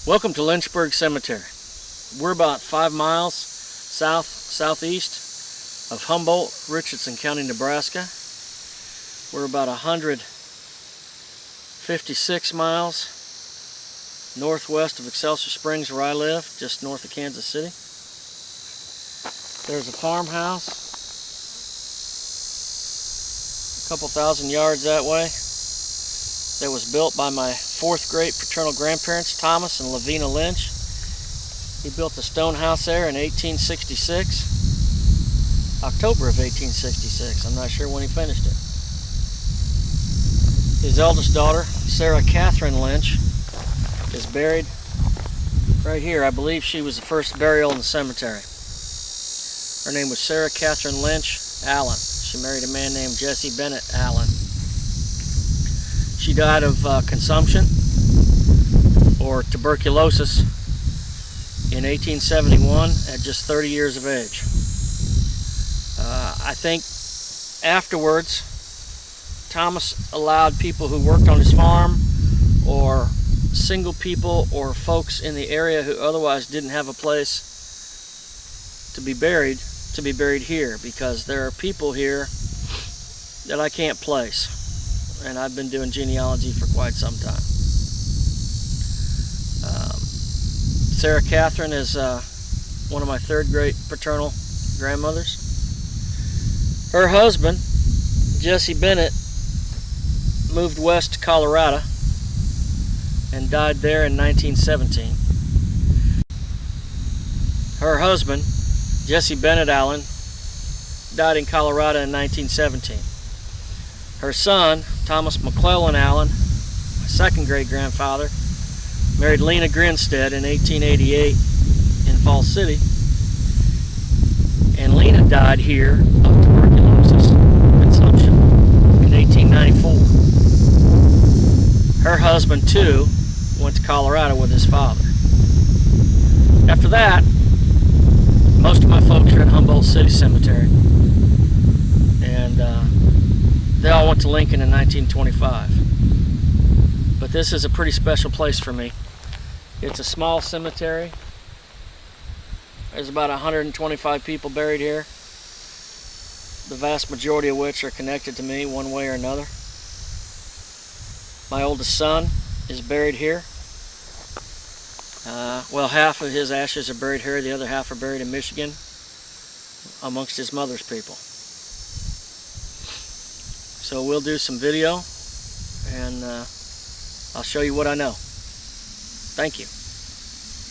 Welcome to Lynchburg Cemetery. We're about 5 miles southeast of Humboldt, Richardson County, Nebraska. We're about 156 miles northwest of Excelsior Springs, where I live, just north of Kansas City. There's a farmhouse a couple thousand yards that way that was built by my fourth great paternal grandparents, Thomas and Lavina Lynch. He built a stone house there in 1866, October of 1866. I'm not sure when he finished it. His eldest daughter, Sarah Catherine Lynch, is buried right here. I believe she was the first burial in the cemetery. Her name was Sarah Catherine Lynch Allen. She married a man named Jesse Bennett Allen. She died of consumption or tuberculosis in 1871 at just 30 years of age. I think afterwards, Thomas allowed people who worked on his farm or single people or folks in the area who otherwise didn't have a place to be buried here, because there are people here that I can't place. And I've been doing genealogy for quite some time. Sarah Catherine is one of my third great paternal grandmothers. Her husband, Jesse Bennett, moved west to Colorado and died there in 1917. Her husband, Jesse Bennett Allen, died in Colorado in 1917. Her son, Thomas McClellan Allen, my second great-grandfather, married Lena Grinstead in 1888 in Falls City. And Lena died here of tuberculosis consumption in 1894. Her husband, too, went to Colorado with his father. After that, most of my folks are at Humboldt City Cemetery. And they all went to Lincoln in 1925. But this is a pretty special place for me. It's a small cemetery. There's about 125 people buried here, the vast majority of which are connected to me one way or another. My oldest son is buried here. Well, half of his ashes are buried here, the other half are buried in Michigan amongst his mother's people. So we'll do some video, and I'll show you what I know. Thank you.